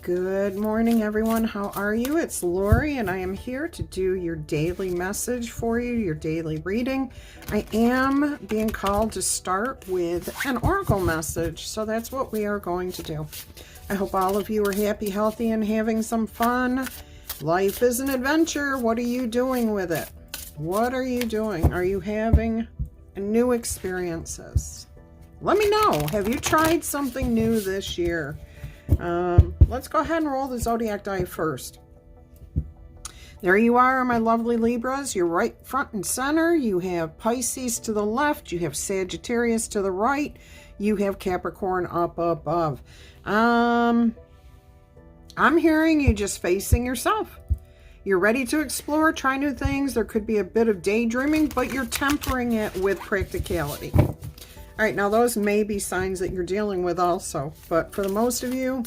Good morning, everyone. How are you? It's Laurie, and I am here to do your daily message for you, your daily reading. I am being called to start with an oracle message, so that's what we are going to do. I hope all of you are happy, healthy, and having some fun. Life is an adventure. What are you doing with it? What are you doing? Are you having new experiences? Let me know. Have you tried something new this year? Let's go ahead and roll the zodiac die first. There you are, my lovely Libras. You're right front and center. You have Pisces to the left. You have Sagittarius to the right. You have Capricorn up above. I'm hearing you just facing yourself. You're ready to explore, try new things. There could be a bit of daydreaming, but you're tempering it with practicality. All right, now those may be signs that you're dealing with also, but for the most of you,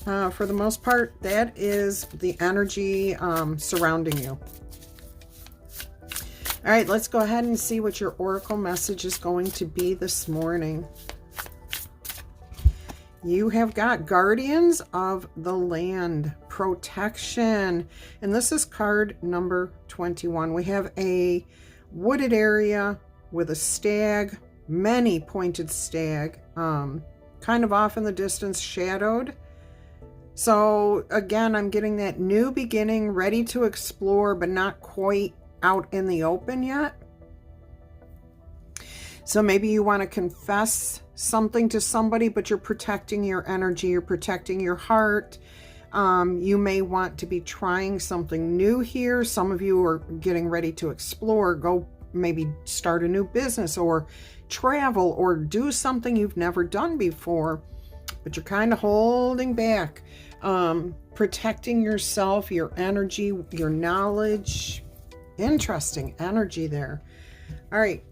for the most part, that is the energy surrounding you. All right, let's go ahead and see what your oracle message is going to be this morning. You have got Guardians of the Land, protection, and this is card number 21. We have a wooded area with a stag, many pointed stag, kind of off in the distance, shadowed. So again, I'm getting that new beginning, ready to explore, but not quite out in the open yet. So maybe you want to confess something to somebody, but you're protecting your energy, you're protecting your heart. You may want to be trying something new here. Some of you are getting ready to explore, go maybe start a new business or travel or do something you've never done before, but you're kind of holding back, protecting yourself, your energy, your knowledge. Interesting energy there. All right.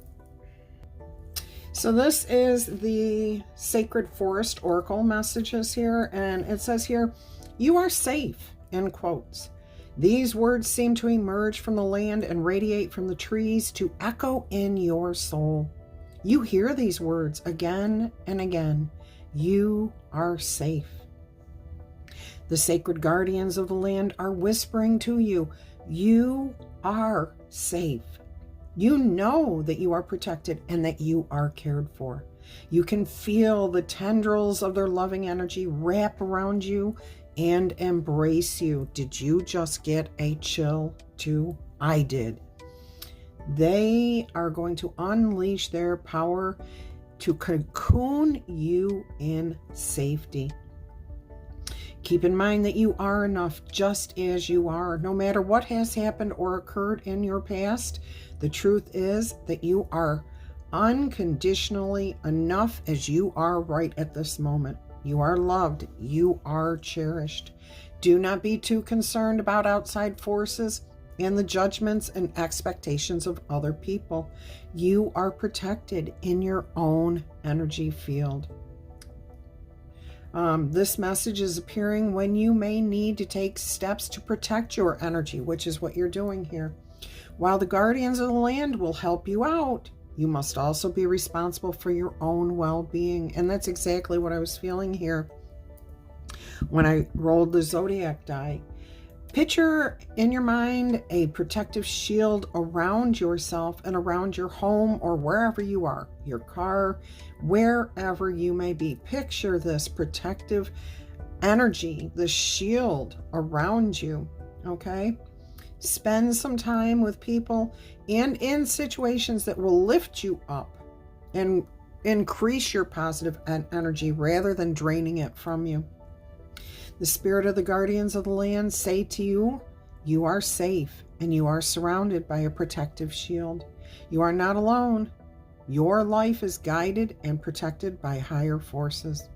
So this is the Sacred Forest Oracle messages here, and it says here, you are safe, in quotes. These words seem to emerge from the land and radiate from the trees to echo in your soul. You hear these words again and again. You are safe. The sacred guardians of the land are whispering to you, you are safe. You know that you are protected and that you are cared for. You can feel the tendrils of their loving energy wrap around you and embrace you. Did you just get a chill too? I did. They are going to unleash their power to cocoon you in safety. Keep in mind that you are enough just as you are. No matter what has happened or occurred in your past, the truth is that you are unconditionally enough as you are right at this moment. You are loved. You are cherished. Do not be too concerned about outside forces and the judgments and expectations of other people. You are protected in your own energy field. This message is appearing when you may need to take steps to protect your energy, which is what you're doing here. While the guardians of the land will help you out, you must also be responsible for your own well-being. And that's exactly what I was feeling here when I rolled the zodiac die. Picture in your mind a protective shield around yourself and around your home or wherever you are, your car, wherever you may be. Picture this protective energy, the shield around you, okay? Spend some time with people and in situations that will lift you up and increase your positive energy rather than draining it from you. The spirit of the guardians of the land say to you, you are safe and you are surrounded by a protective shield. You are not alone. Your life is guided and protected by higher forces.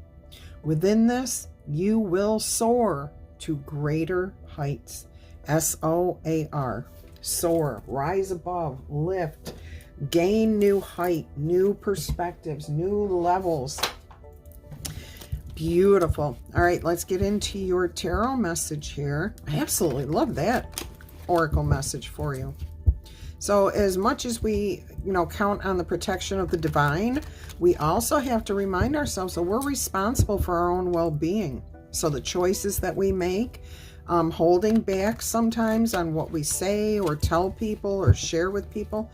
Within this, you will soar to greater heights. S-O-A-R. Soar, rise above, lift, gain new height, new perspectives, new levels. Beautiful. All right, let's get into your tarot message here. I absolutely love that oracle message for you. So as much as we, count on the protection of the divine, we also have to remind ourselves that we're responsible for our own well-being. So the choices that we make, holding back sometimes on what we say or tell people or share with people,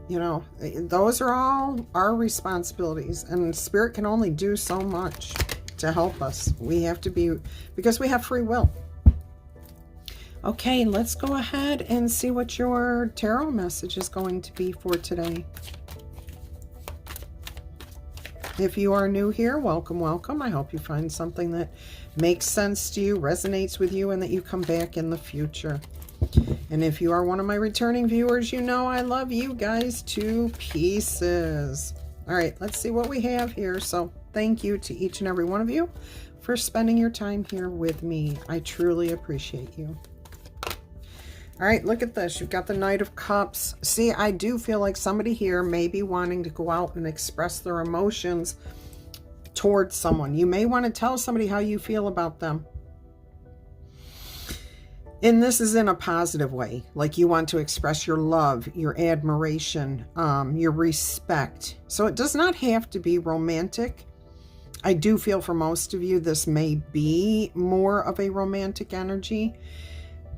you know, those are all our responsibilities, and Spirit can only do so much to help us. We have to be, because we have free will. Okay, let's go ahead and see what your tarot message is going to be for today. If you are new here, welcome, welcome. I hope you find something that makes sense to you, resonates with you, and that you come back in the future. And if you are one of my returning viewers, you know I love you guys to pieces. All right, let's see what we have here. So thank you to each and every one of you for spending your time here with me. I truly appreciate you. All right, look at this. You've got the Knight of Cups. See, I do feel like somebody here may be wanting to go out and express their emotions towards someone. You may want to tell somebody how you feel about them. And this is in a positive way. Like you want to express your love, your admiration, your respect. So it does not have to be romantic. I do feel for most of you, this may be more of a romantic energy,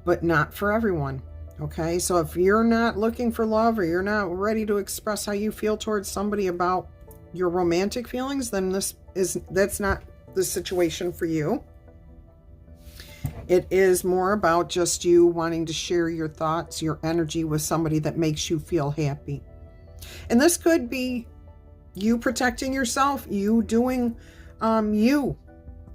but not for everyone. Okay, so if you're not looking for love, or you're not ready to express how you feel towards somebody about your romantic feelings, then that's not the situation for you. It is more about just you wanting to share your thoughts, your energy with somebody that makes you feel happy. And this could be you protecting yourself, you doing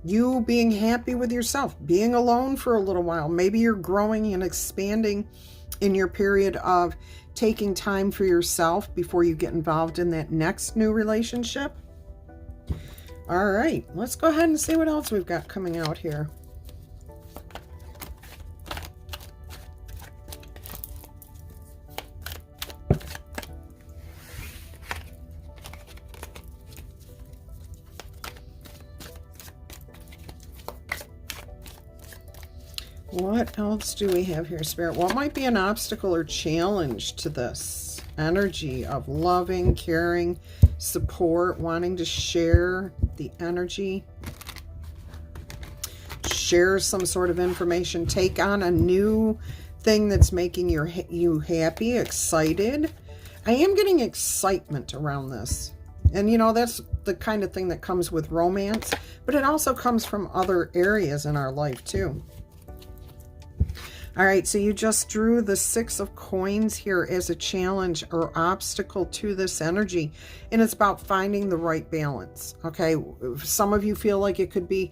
you being happy with yourself, being alone for a little while. Maybe you're growing and expanding in your period of taking time for yourself before you get involved in that next new relationship. All right, let's go ahead and see what else we've got coming out here. What else do we have here, Spirit? What might be an obstacle or challenge to this energy of loving, caring, support, wanting to share the energy, share some sort of information, take on a new thing that's making you happy, excited? I am getting excitement around this. And you know, that's the kind of thing that comes with romance, but it also comes from other areas in our life too. All right, so you just drew the Six of Coins here as a challenge or obstacle to this energy. And it's about finding the right balance, okay? Some of you feel like it could be,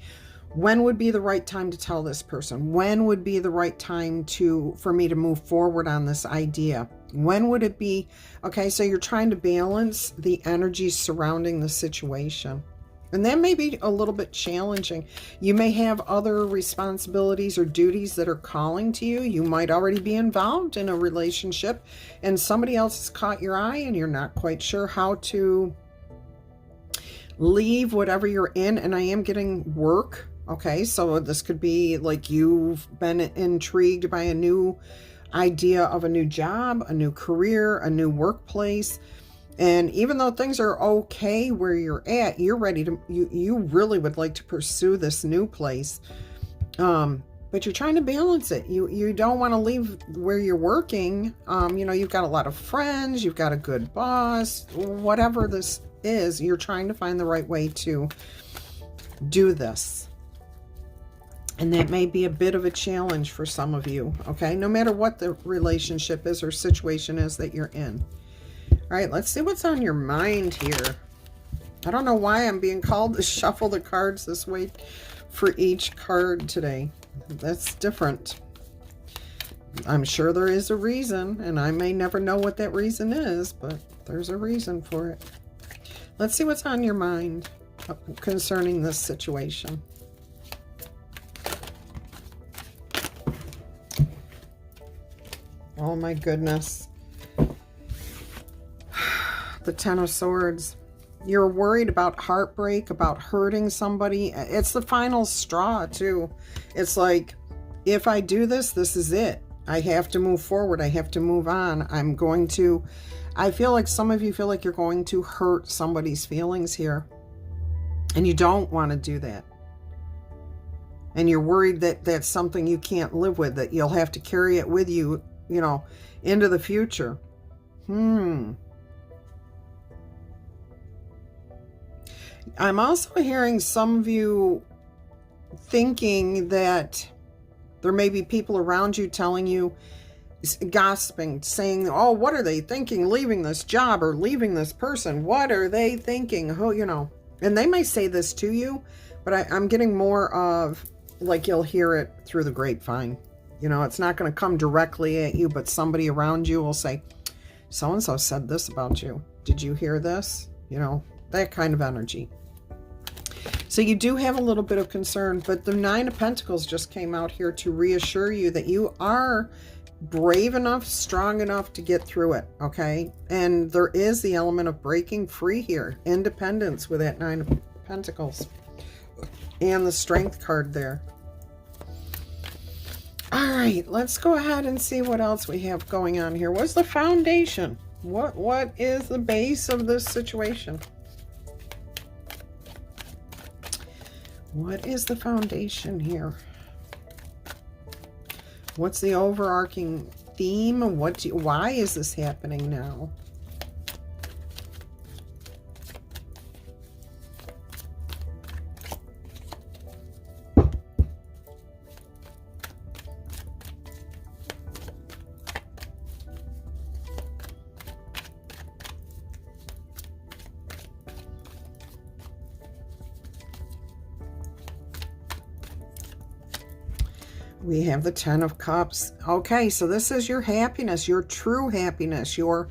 when would be the right time to tell this person? When would be the right time for me to move forward on this idea? When would it be? Okay, so you're trying to balance the energy surrounding the situation. And that may be a little bit challenging. You may have other responsibilities or duties that are calling to you. You might already be involved in a relationship and somebody else has caught your eye and you're not quite sure how to leave whatever you're in. And I am getting work. Okay, so this could be like you've been intrigued by a new idea of a new job, a new career, a new workplace. And even though things are okay where you're at, you're ready to, you really would like to pursue this new place. But you're trying to balance it. You don't want to leave where you're working. You know, you've got a lot of friends, you've got a good boss, whatever this is, you're trying to find the right way to do this. And that may be a bit of a challenge for some of you, okay? No matter what the relationship is or situation is that you're in. All right, let's see what's on your mind here. I don't know why I'm being called to shuffle the cards this way for each card today. That's different. I'm sure there is a reason, and I may never know what that reason is, but there's a reason for it. Let's see what's on your mind concerning this situation. Oh my goodness. The Ten of Swords. You're worried about heartbreak, about hurting somebody. It's the final straw too. It's like, if I do this, this is it. I have to move forward. I have to move on. I feel like some of you feel like you're going to hurt somebody's feelings here. And you don't want to do that. And you're worried that that's something you can't live with, that you'll have to carry it with you, you know, into the future. I'm also hearing some of you thinking that there may be people around you telling you, gossiping, saying, oh, what are they thinking leaving this job or leaving this person? What are they thinking? Who, you know, and they may say this to you, but I'm getting more of like you'll hear it through the grapevine. You know, it's not going to come directly at you, but somebody around you will say, so-and-so said this about you. Did you hear this? You know, that kind of energy. So you do have a little bit of concern, but the Nine of Pentacles just came out here to reassure you that you are brave enough, strong enough to get through it, okay? And there is the element of breaking free here, independence with that Nine of Pentacles. And the Strength card there. All right, let's go ahead and see what else we have going on here. What's the foundation? What is the base of this situation? What is the foundation here? What's the overarching theme? Why is this happening now? We have the Ten of Cups. Okay, so this is your happiness, your true happiness, your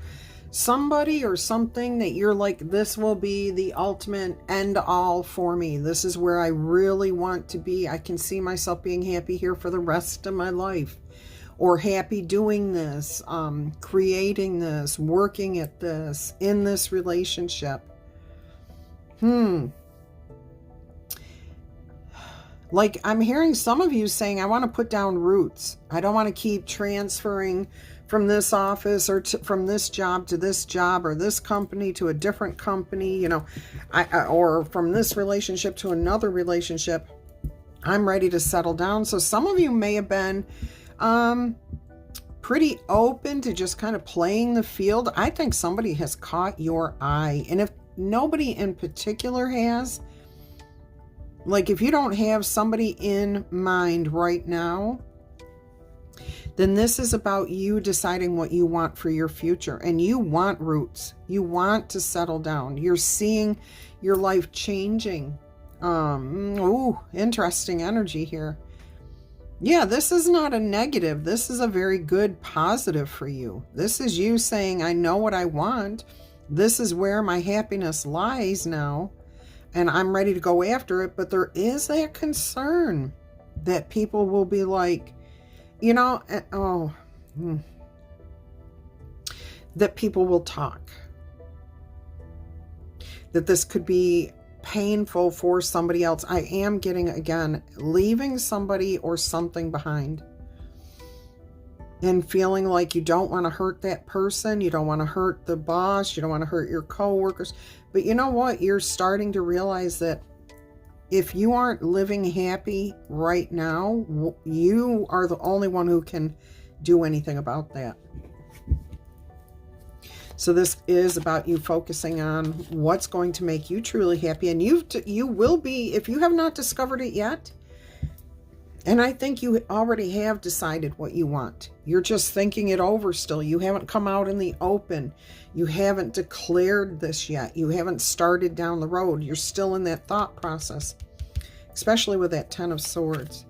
somebody or something that you're like, this will be the ultimate end all for me. This is where I really want to be. I can see myself being happy here for the rest of my life. Or happy doing this, creating this, working at this, in this relationship. Like, I'm hearing some of you saying, I want to put down roots. I don't want to keep transferring from this office or from this job to this job, or this company to a different company, you know, or from this relationship to another relationship. I'm ready to settle down. So some of you may have been pretty open to just kind of playing the field. I think somebody has caught your eye. And if nobody in particular has, like if you don't have somebody in mind right now, then this is about you deciding what you want for your future. And you want roots. You want to settle down. You're seeing your life changing. Ooh, interesting energy here. Yeah, this is not a negative. This is a very good positive for you. This is you saying, I know what I want. This is where my happiness lies now. And I'm ready to go after it. But there is that concern that people will be like, you know, that people will talk. That this could be painful for somebody else. I am getting, again, leaving somebody or something behind. And feeling like you don't want to hurt that person. You don't want to hurt the boss. You don't want to hurt your coworkers. But you know what? You're starting to realize that if you aren't living happy right now, you are the only one who can do anything about that. So this is about you focusing on what's going to make you truly happy. And you will be, if you have not discovered it yet, and I think you already have decided what you want. You're just thinking it over still. You haven't come out in the open. You haven't declared this yet. You haven't started down the road. You're still in that thought process, especially with that Ten of Swords.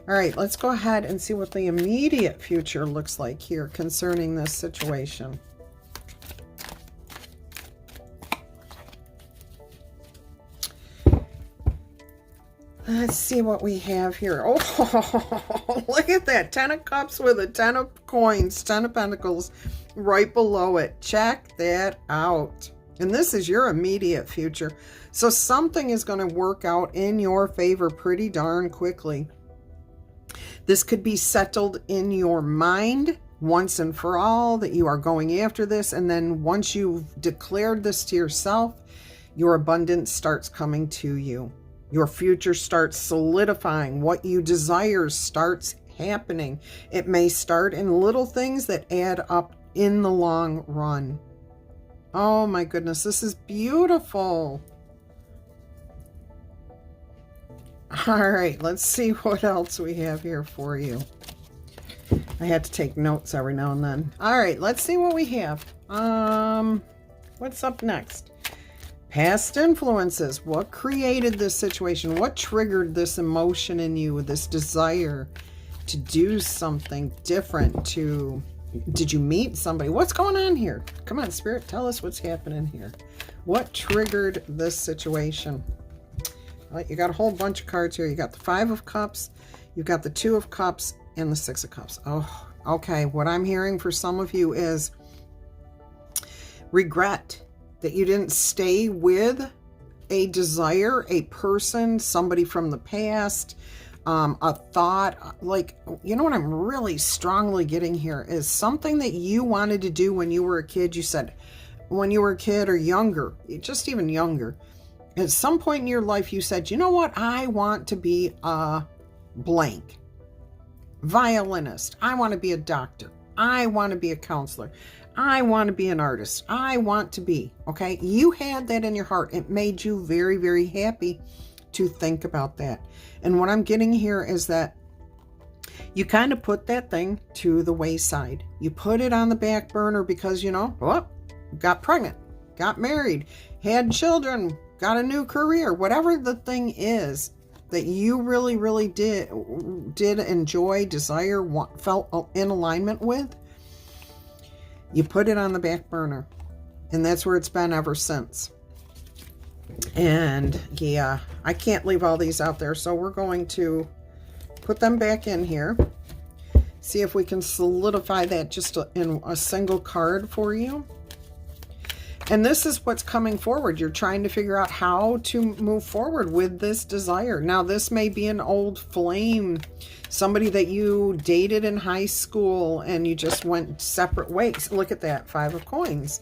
All right, let's go ahead and see what the immediate future looks like here concerning this situation. Let's see what we have here. Oh, look at that. 10 of Cups with a 10 of Coins, 10 of Pentacles right below it. Check that out. And this is your immediate future. So something is going to work out in your favor pretty darn quickly. This could be settled in your mind once and for all that you are going after this. And then once you've declared this to yourself, your abundance starts coming to you. Your future starts solidifying. What you desire starts happening. It may start in little things that add up in the long run. Oh my goodness, this is beautiful. All right, let's see what else we have here for you. I had to take notes every now and then. All right, let's see what we have. What's up next? Past influences. What created this situation? What triggered this emotion in you, this desire to do something different? Did you meet somebody? What's going on here? Come on, Spirit, tell us what's happening here. What triggered this situation? All right, you got a whole bunch of cards here. You got the 5 of Cups, you've got the 2 of Cups, and the 6 of Cups. Oh, okay. What I'm hearing for some of you is regret that you didn't stay with a desire, a person, somebody from the past, a thought. Like, you know what I'm really strongly getting here is something that you wanted to do when you were a kid. You said when you were a kid or younger, just even younger, at some point in your life, you said, you know what? I want to be a blank. Violinist. I want to be a doctor. I want to be a counselor. I want to be an artist. I want to be, okay? You had that in your heart. It made you very, very happy to think about that. And what I'm getting here is that you kind of put that thing to the wayside. You put it on the back burner because, you know, well, got pregnant, got married, had children, got a new career, whatever the thing is that you really, really did enjoy, desire, felt in alignment with, you put it on the back burner. And that's where it's been ever since. And yeah, I can't leave all these out there, so we're going to put them back in here. See if we can solidify that just in a single card for you. And this is what's coming forward. You're trying to figure out how to move forward with this desire. Now, this may be an old flame, somebody that you dated in high school and you just went separate ways. Look at that, 5 of Coins.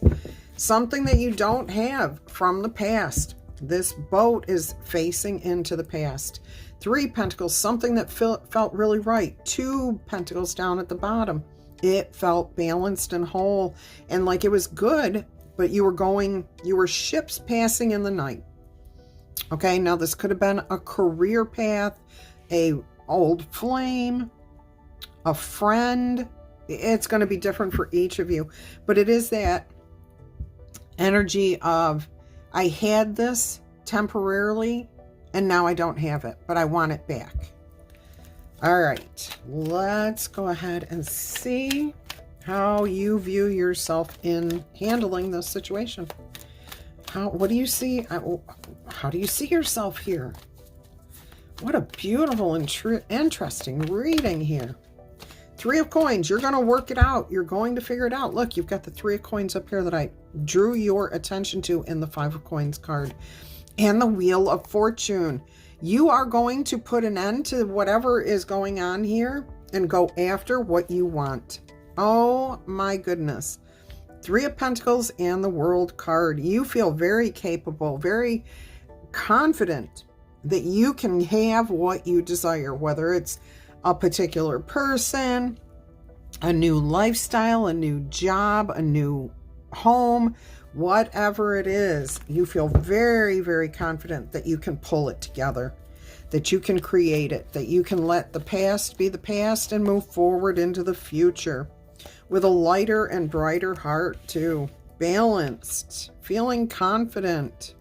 Something that you don't have from the past. This boat is facing into the past. 3 Pentacles, something that felt really right. 2 Pentacles down at the bottom. It felt balanced and whole and like it was good. But you were ships passing in the night. Okay, now this could have been a career path, a old flame, a friend. It's going to be different for each of you. But it is that energy of, I had this temporarily, and now I don't have it, but I want it back. All right, let's go ahead and see how you view yourself in handling this situation. What do you see? How do you see yourself here? What a beautiful and interesting reading here. 3 of Coins, you're going to work it out. You're going to figure it out. Look, you've got the 3 of Coins up here that I drew your attention to in the 5 of Coins card. And the Wheel of Fortune. You are going to put an end to whatever is going on here and go after what you want. Oh my goodness. 3 of Pentacles and the World card. You feel very capable, very confident that you can have what you desire, whether it's a particular person, a new lifestyle, a new job, a new home, whatever it is. You feel very, very confident that you can pull it together, that you can create it, that you can let the past be the past and move forward into the future. With a lighter and brighter heart too. Balanced. Feeling confident.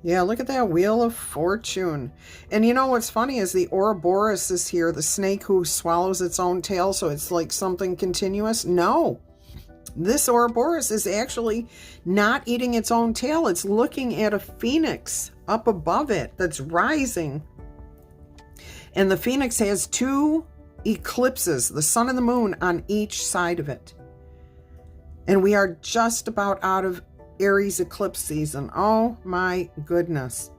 Yeah, look at that Wheel of Fortune. And you know what's funny is the Ouroboros is here. The snake who swallows its own tail. So it's like something continuous. No. This Ouroboros is actually not eating its own tail. It's looking at a phoenix up above it that's rising. And the phoenix has 2 eclipses, the sun and the moon on each side of it. And we are just about out of Aries eclipse season. Oh my goodness.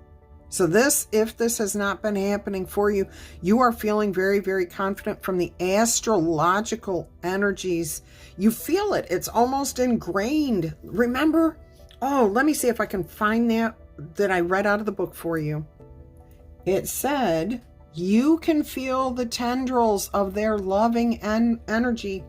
So this, if this has not been happening for you, you are feeling very, very confident from the astrological energies. You feel it. It's almost ingrained. Remember? Oh, let me see if I can find that that I read out of the book for you. It said, you can feel the tendrils of their loving energy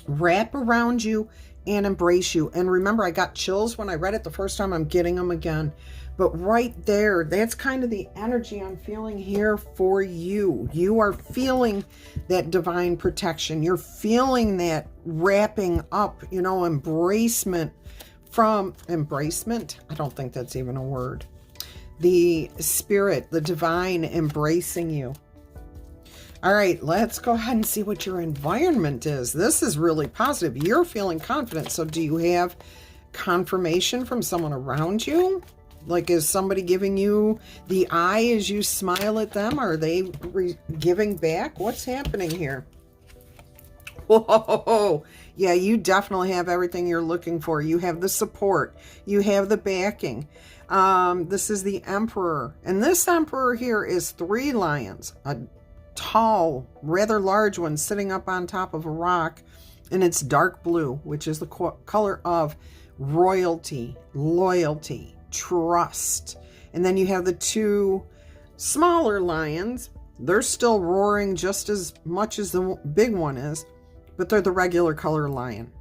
wrap around you and embrace you. And remember, I got chills when I read it the first time. I'm getting them again. But right there, that's kind of the energy I'm feeling here for you. You are feeling that divine protection. You're feeling that wrapping up, embracement from embracement. I don't think that's even a word. The spirit, the divine embracing you. All right, let's go ahead and see what your environment is. This is really positive. You're feeling confident. So do you have confirmation from someone around you? Like, is somebody giving you the eye as you smile at them? Are they giving back? What's happening here? Whoa, yeah, you definitely have everything you're looking for. You have the support. You have the backing. This is the Emperor. And this Emperor here is 3 lions. A tall, rather large one sitting up on top of a rock. And it's dark blue, which is the color of royalty, loyalty, trust. And then you have the 2 smaller lions. They're still roaring just as much as the big one is, but they're the regular color lion.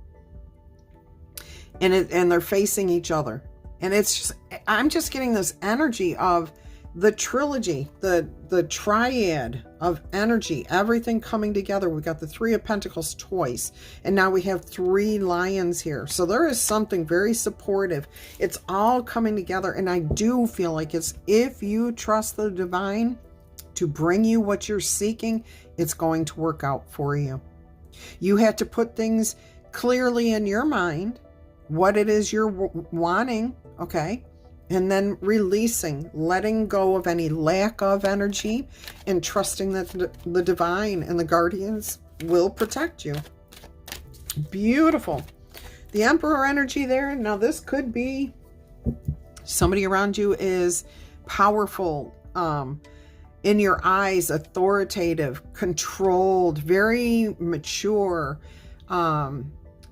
And they're facing each other. And it's just, I'm just getting this energy of the trilogy, the triad of energy, everything coming together. We got the 3 of Pentacles twice, and now we have 3 lions here. So there is something very supportive. It's all coming together, and I do feel like it's, if you trust the divine to bring you what you're seeking, it's going to work out for you. You have to put things clearly in your mind, what it is you're wanting, okay? And then releasing, letting go of any lack of energy and trusting that the divine and the guardians will protect you. Beautiful. The Emperor energy there. Now this could be somebody around you is powerful, in your eyes, authoritative, controlled, very mature.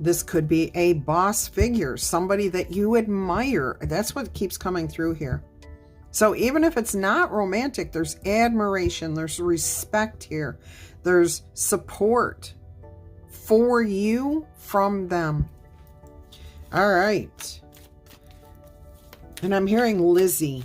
This could be a boss figure, somebody that you admire. That's what keeps coming through here. So even if it's not romantic, there's admiration, there's respect here, there's support for you from them. All right. And I'm hearing Lizzie.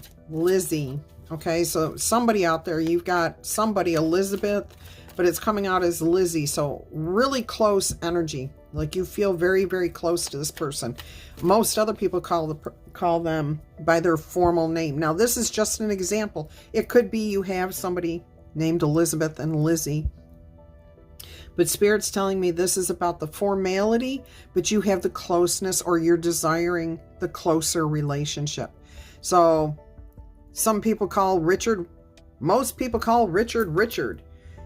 Okay, so somebody out there, you've got somebody, Elizabeth, but it's coming out as Lizzie. So really close energy. Like you feel very, very close to this person. Most other people call them by their formal name. Now, this is just an example. It could be you have somebody named Elizabeth and Lizzie. But Spirit's telling me this is about the formality, but you have the closeness, or you're desiring the closer relationship. So some people call Richard, most people call Richard,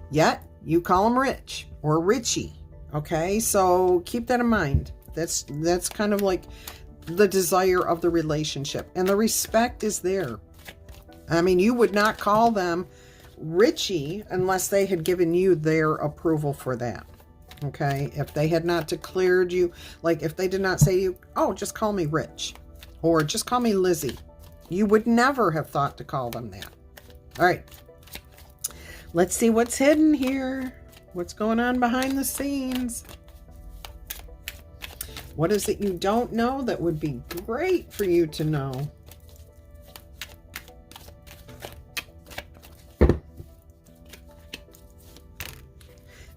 yet you call him Rich or Richie. Okay, so keep that in mind. That's kind of like the desire of the relationship, and the respect is there. I mean, you would not call them Richie unless they had given you their approval for that. Okay, if they had not declared you, like if they did not say to you, oh, just call me Rich, or just call me Lizzie, you would never have thought to call them that. All right, let's see what's hidden here. What's going on behind the scenes? What is it you don't know that would be great for you to know?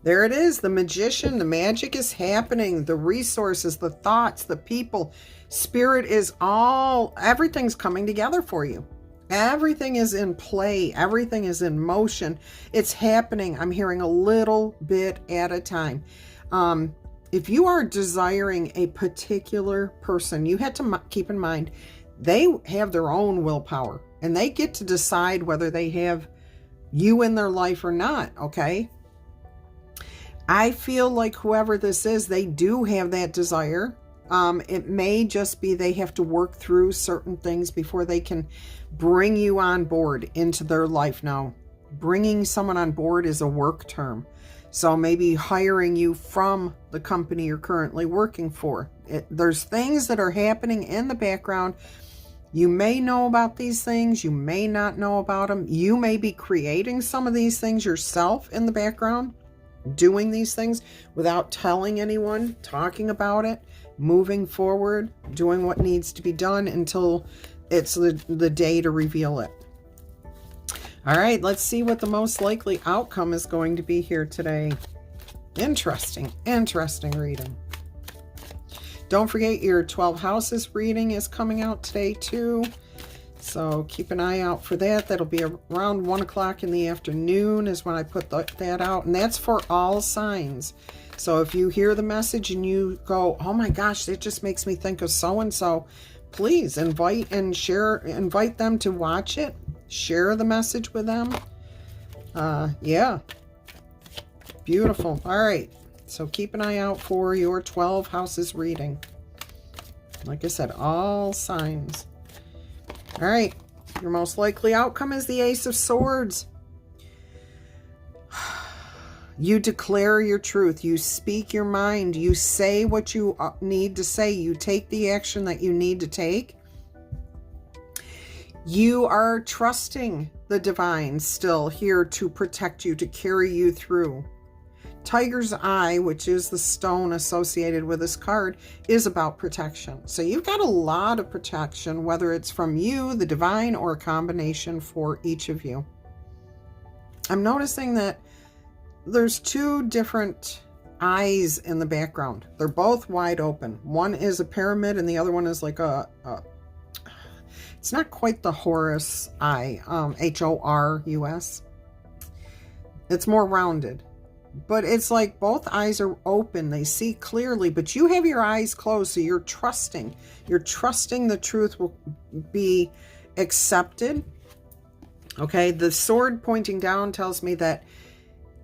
There it is, the Magician. The magic is happening. The resources, the thoughts, the people. Spirit is everything's coming together for you. Everything is in play. Everything is in motion. It's happening. I'm hearing a little bit at a time. If you are desiring a particular person, you have to keep in mind, they have their own willpower, and they get to decide whether they have you in their life or not, okay? I feel like whoever this is, they do have that desire. It may just be they have to work through certain things before they can bring you on board into their life. Now, bringing someone on board is a work term. So maybe hiring you from the company you're currently working for. There's things that are happening in the background, You may know about these things. You may not know about them. You may be creating some of these things yourself in the background, doing these things without telling anyone, talking about it, moving forward, doing what needs to be done until it's the day to reveal it. All right, let's see what the most likely outcome is going to be here today. Interesting reading. Don't forget your 12 houses reading is coming out today too. So keep an eye out for that. That'll be around 1 o'clock in the afternoon is when I put that out. And that's for all signs. So if you hear the message and you go, oh my gosh, that just makes me think of so-and-so, please invite them to watch it. Share the message with them. Yeah. Beautiful. All right. So keep an eye out for your 12 houses reading. Like I said, all signs. All right. Your most likely outcome is the Ace of Swords. You declare your truth. You speak your mind. You say what you need to say. You take the action that you need to take. You are trusting the divine still here to protect you, to carry you through. Tiger's Eye, which is the stone associated with this card, is about protection. So you've got a lot of protection, whether it's from you, the divine, or a combination for each of you. I'm noticing that there's 2 different eyes in the background. They're both wide open. One is a pyramid and the other one is like it's not quite the Horus eye, Horus. It's more rounded. But it's like both eyes are open. They see clearly, but you have your eyes closed, so you're trusting. You're trusting the truth will be accepted. Okay, the sword pointing down tells me that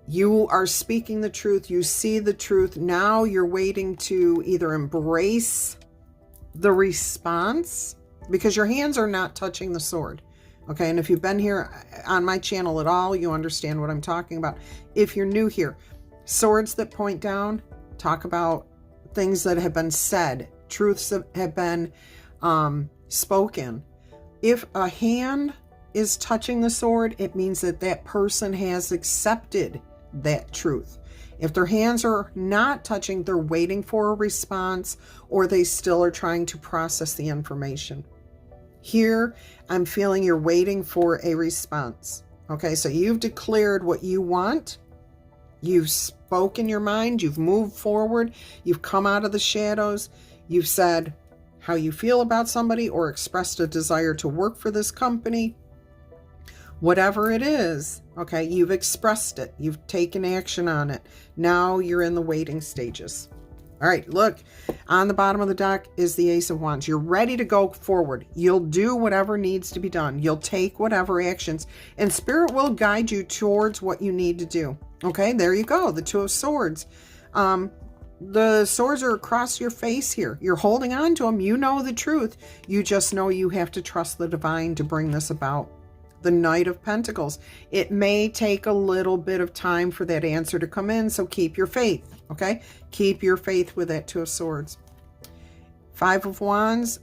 you are speaking the truth. You see the truth. Now you're waiting to either embrace the response, because your hands are not touching the sword. Okay, and if you've been here on my channel at all, you understand what I'm talking about. If you're new here, swords that point down talk about things that have been said, truths that have been spoken. If a hand is touching the sword, it means that that person has accepted that truth. If their hands are not touching, they're waiting for a response, or they still are trying to process the information. Here, I'm feeling you're waiting for a response. Okay, so you've declared what you want. You've spoken your mind. You've moved forward. You've come out of the shadows. You've said how you feel about somebody or expressed a desire to work for this company. Whatever it is, okay, you've expressed it. You've taken action on it. Now you're in the waiting stages. All right, look, on the bottom of the deck is the Ace of Wands. You're ready to go forward. You'll do whatever needs to be done. You'll take whatever actions, and Spirit will guide you towards what you need to do. Okay, there you go, the 2 of Swords. The swords are across your face here. You're holding on to them. You know the truth. You just know you have to trust the divine to bring this about. The Knight of Pentacles. It may take a little bit of time for that answer to come in, so keep your faith. Okay, keep your faith with that 2 of Swords. 5 of Wands.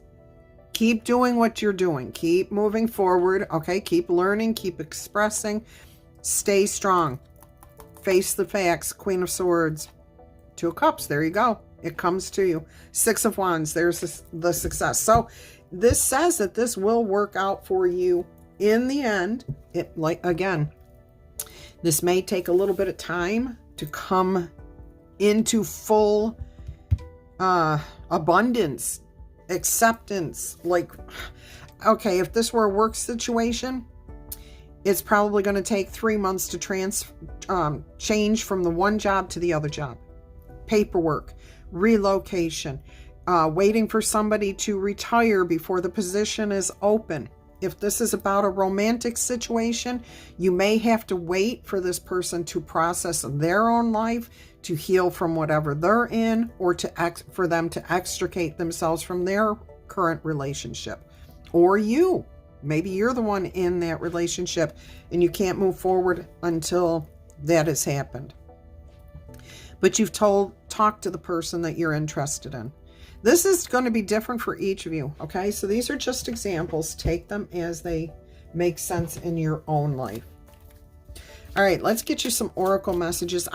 Keep doing what you're doing. Keep moving forward. Okay, keep learning, keep expressing. Stay strong. Face the facts. Queen of Swords. 2 of Cups. There you go. It comes to you. 6 of Wands. There's the success. So this says that this will work out for you in the end. Again, this may take a little bit of time to come into full abundance, acceptance. Like, okay, if this were a work situation, it's probably going to take 3 months to change from the one job to the other job. Paperwork, relocation, waiting for somebody to retire before the position is open. If this is about a romantic situation, you may have to wait for this person to process their own life, to heal from whatever they're in, or for them to extricate themselves from their current relationship. Or maybe you're the one in that relationship and you can't move forward until that has happened. But you've talked to the person that you're interested in. This is going to be different for each of you, okay? So these are just examples. Take them as they make sense in your own life. All right, let's get you some oracle messages.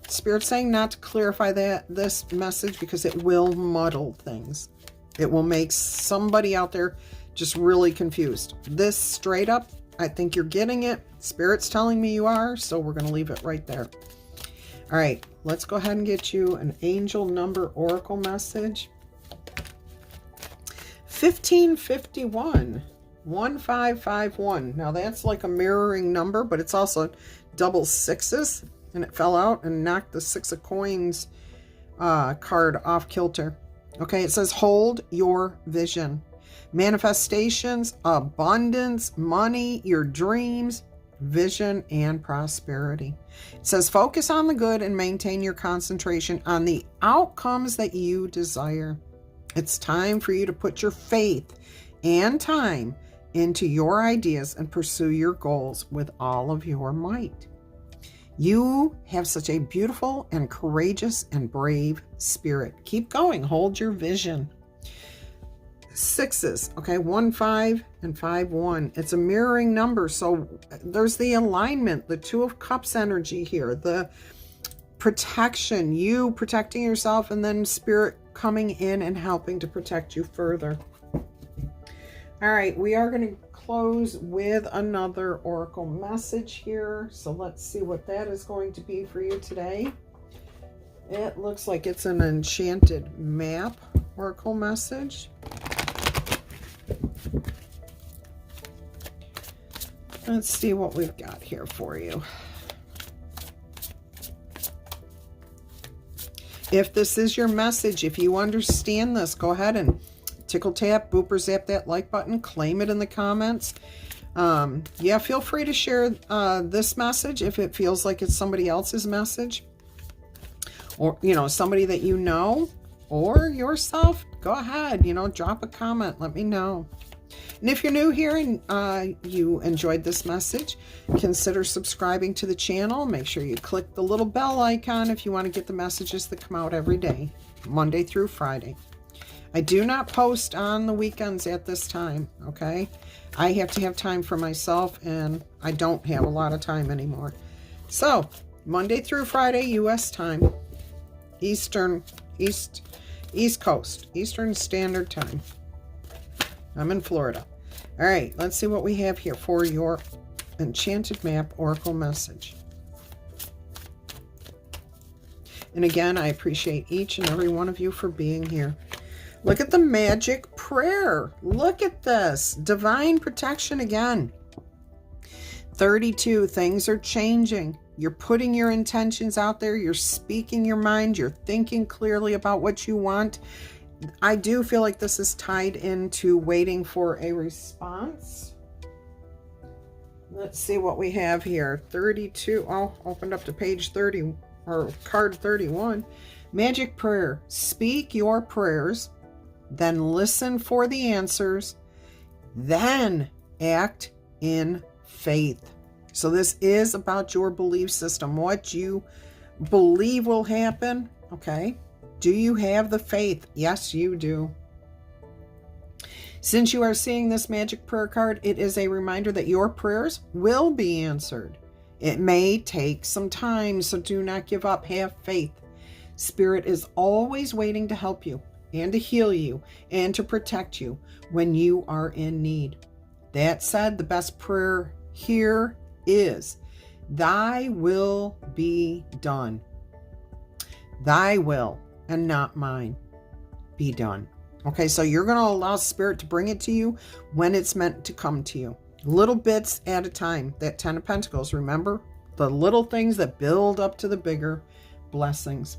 Spirit's saying not to clarify this message because it will muddle things. It will make somebody out there just really confused. This straight up, I think you're getting it. Spirit's telling me you are, so we're going to leave it right there. All right, let's go ahead and get you an angel number oracle message. 1551, 1551. Now that's like a mirroring number, but it's also double sixes, and it fell out and knocked the 6 of coins card off kilter. Okay, it says hold your vision. Manifestations, abundance, money, your dreams, vision, and prosperity. It says focus on the good and maintain your concentration on the outcomes that you desire. It's time for you to put your faith and time into your ideas and pursue your goals with all of your might. You have such a beautiful and courageous and brave spirit. Keep going. Hold your vision. Sixes, okay, 1, 5, and 5, 1. It's a mirroring number, so there's the alignment, the 2 of Cups energy here, the protection, you protecting yourself, and then Spirit coming in and helping to protect you further. All right, we are going to close with another oracle message here, so let's see what that is going to be for you today. It looks like it's an enchanted map oracle message. Let's see what we've got here for you. If this is your message, if you understand this, go ahead and tickle tap, booper zap that like button, claim it in the comments. Yeah, feel free to share this message if it feels like it's somebody else's message, or somebody that you know, or yourself. Go ahead, drop a comment, let me know. And if you're new here and you enjoyed this message, consider subscribing to the channel. Make sure you click the little bell icon if you want to get the messages that come out every day, Monday through Friday. I do not post on the weekends at this time, okay? I have to have time for myself, and I don't have a lot of time anymore. So, Monday through Friday, U.S. time, East Coast, Eastern Standard Time. I'm in Florida. All right, let's see what we have here for your Enchanted Map Oracle message. And again, I appreciate each and every one of you for being here. Look at the magic prayer. Look at this. Divine protection again. 32, things are changing. You're putting your intentions out there. You're speaking your mind. You're thinking clearly about what you want. I do feel like this is tied into waiting for a response. Let's see what we have here. 32. Oh, opened up to page 30 or card 31. Magic prayer. Speak your prayers, then listen for the answers, then act in faith. So this is about your belief system, what you believe will happen, okay? Do you have the faith? Yes, you do. Since you are seeing this magic prayer card, it is a reminder that your prayers will be answered. It may take some time, so do not give up. Have faith. Spirit is always waiting to help you and to heal you and to protect you when you are in need. That said, the best prayer here is, thy will be done. Thy will, and not mine, be done. Okay, so you're going to allow Spirit to bring it to you when it's meant to come to you. Little bits at a time. That 10 of Pentacles, remember? The little things that build up to the bigger blessings.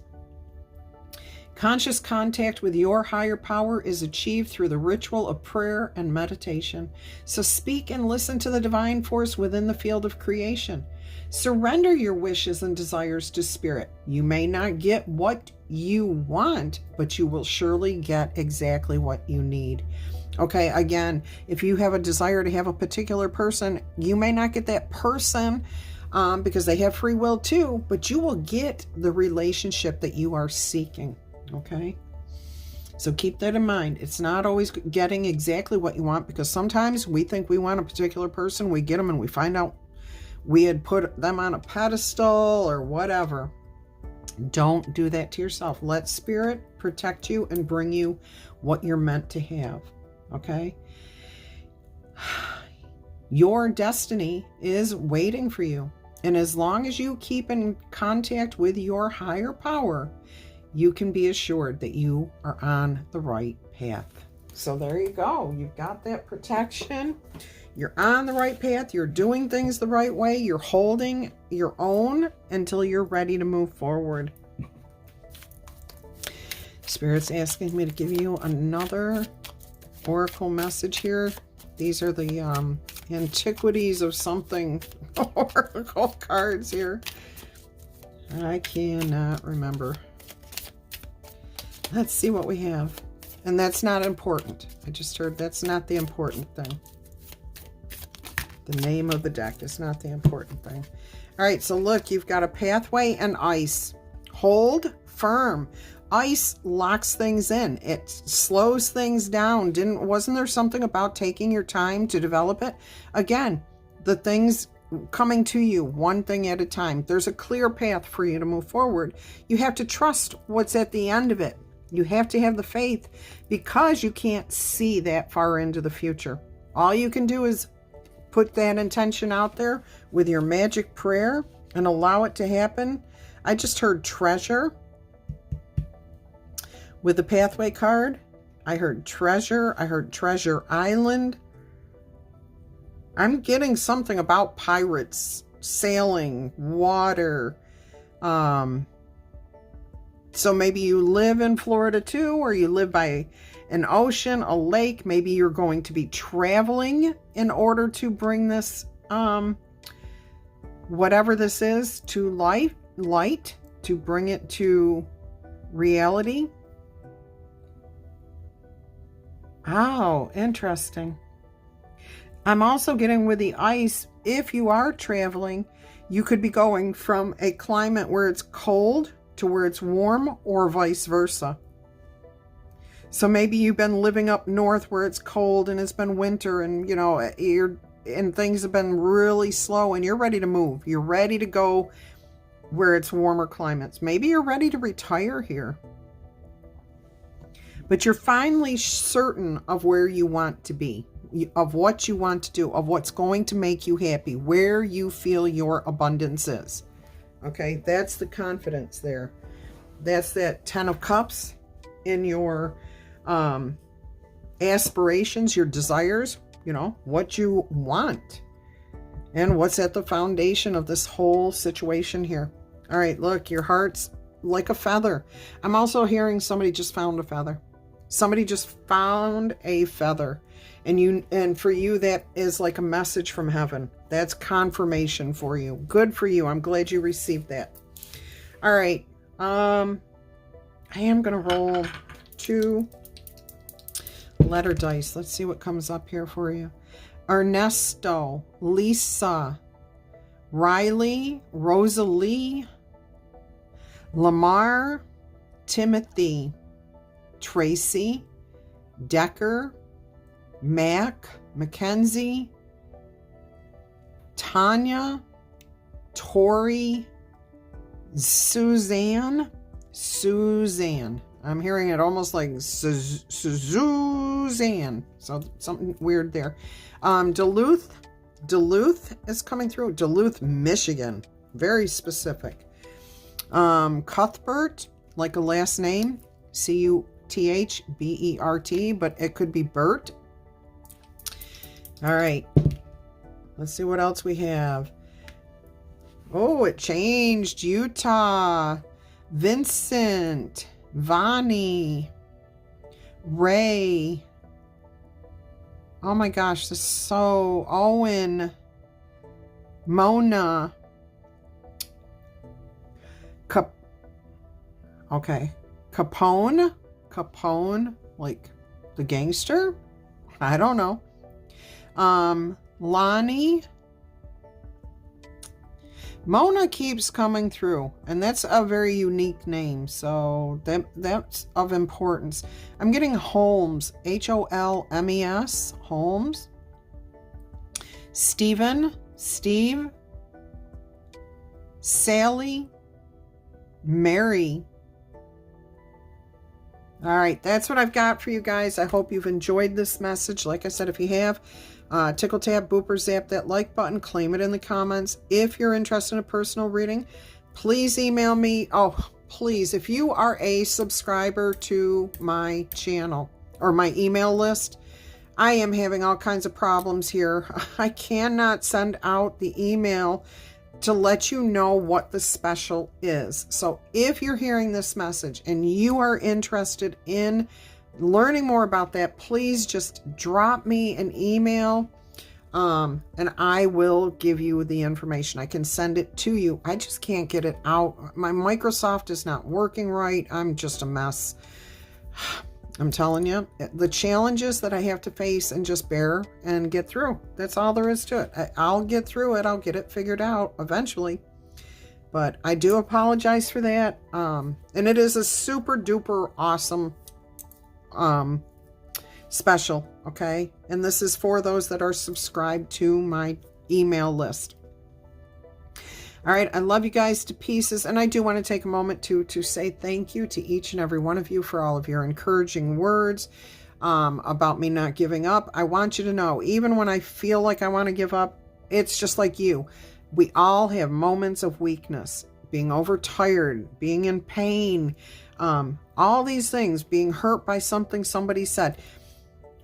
Conscious contact with your higher power is achieved through the ritual of prayer and meditation. So speak and listen to the divine force within the field of creation. Surrender your wishes and desires to Spirit. You may not get what you want, but you will surely get exactly what you need. Okay, again, if you have a desire to have a particular person, you may not get that person because they have free will too, but you will get the relationship that you are seeking. Okay. So keep that in mind. It's not always getting exactly what you want, because sometimes we think we want a particular person, we get them and we find out we had put them on a pedestal or whatever. Don't do that to yourself. Let Spirit protect you and bring you what you're meant to have. Okay? Your destiny is waiting for you. And as long as you keep in contact with your higher power, you can be assured that you are on the right path. So there you go. You've got that protection. You're on the right path. You're doing things the right way. You're holding your own until you're ready to move forward. Spirit's asking me to give you another oracle message here. These are the antiquities of something oracle cards here. I cannot remember. Let's see what we have. And that's not important. I just heard that's not the important thing. The name of the deck is not the important thing. All right, so look, you've got a pathway and ice. Hold firm. Ice locks things in. It slows things down. Wasn't there something about taking your time to develop it? Again, the things coming to you one thing at a time. There's a clear path for you to move forward. You have to trust what's at the end of it. You have to have the faith, because you can't see that far into the future. All you can do is put that intention out there with your magic prayer and allow it to happen. I just heard treasure with the pathway card. I heard treasure. I heard treasure island. I'm getting something about pirates, sailing, water. So maybe you live in Florida too, or you live by an ocean, a lake. Maybe you're going to be traveling in order to bring this, whatever this is, to light, to bring it to reality. Oh, interesting. I'm also getting with the ice, if you are traveling, you could be going from a climate where it's cold to where it's warm, or vice versa. So maybe you've been living up north where it's cold and it's been winter, and you know, and things have been really slow, and you're ready to move. You're ready to go where it's warmer climates. Maybe you're ready to retire here. But you're finally certain of where you want to be, of what you want to do, of what's going to make you happy, where you feel your abundance is. Okay, that's the confidence there. That's that 10 of Cups in your aspirations, your desires, you know, what you want. And what's at the foundation of this whole situation here. All right, look, your heart's like a feather. I'm also hearing somebody just found a feather. Somebody just found a feather. And for you, that is like a message from heaven. That's confirmation for you. Good for you. I'm glad you received that. All right. I am going to roll 2 letter dice. Let's see what comes up here for you. Ernesto, Lisa, Riley, Rosalie, Lamar, Timothy, Tracy, Decker, Mac, Mackenzie, Tanya, Tori, Suzanne. I'm hearing it almost like Suzanne. So something weird there. Duluth is coming through. Duluth, Michigan. Very specific. Cuthbert, like a last name. Cuthbert, but it could be Bert. All right. Let's see what else we have. Oh, it changed. Utah, Vincent, Vani, Ray. Oh my gosh, this is so... Owen, Mona. Okay. Capone, like the gangster? I don't know. Lonnie, Mona keeps coming through, and that's a very unique name, so that's of importance. I'm getting Holmes, Holmes, Holmes, Stephen, Steve, Sally, Mary. All right, that's what I've got for you guys. I hope you've enjoyed this message. Like I said, if you have, tickle, tap, booper, zap that like button, claim it in the comments. If you're interested in a personal reading, please email me. Oh, please, if you are a subscriber to my channel or my email list, I am having all kinds of problems here. I cannot send out the email to let you know what the special is. So if you're hearing this message and you are interested in learning more about that, please just drop me an email, and I will give you the information. I can send it to you. I just can't get it out. My Microsoft is not working right. I'm just a mess. I'm telling you, the challenges that I have to face and just bear and get through. That's all there is to it. I'll get through it. I'll get it figured out eventually. But I do apologize for that. And it is a super duper awesome special, okay? And this is for those that are subscribed to my email list. All right, I love you guys to pieces, and I do want to take a moment to say thank you to each and every one of you for all of your encouraging words about me not giving up. I want you to know, even when I feel like I want to give up, it's just like you. We all have moments of weakness, being overtired, being in pain, all these things, being hurt by something somebody said.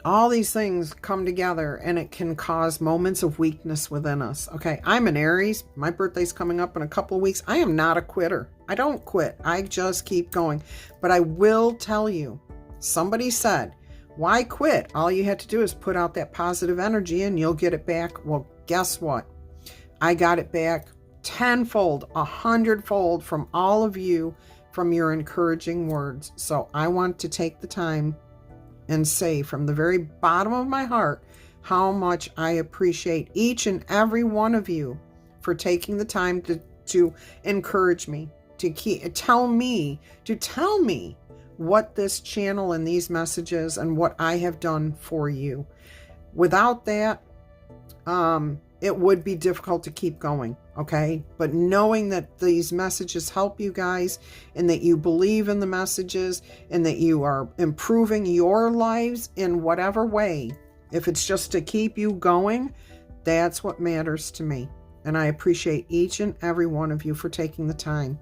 All these things come together and it can cause moments of weakness within us. Okay, I'm an Aries. My birthday's coming up in a couple of weeks. I am not a quitter. I don't quit. I just keep going. But I will tell you, somebody said, why quit? All you had to do is put out that positive energy and you'll get it back. Well, guess what? I got it back tenfold, 100-fold from all of you, from your encouraging words. So I want to take the time and say from the very bottom of my heart how much I appreciate each and every one of you for taking the time to encourage me, to tell me what this channel and these messages and what I have done for you. Without that, it would be difficult to keep going, okay? But knowing that these messages help you guys and that you believe in the messages and that you are improving your lives in whatever way, if it's just to keep you going, that's what matters to me. And I appreciate each and every one of you for taking the time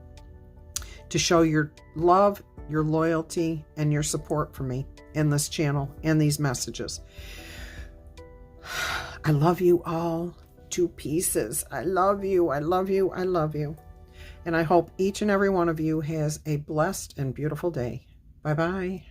to show your love, your loyalty, and your support for me in this channel and these messages. I love you all to pieces. I love you. I love you. I love you. And I hope each and every one of you has a blessed and beautiful day. Bye-bye.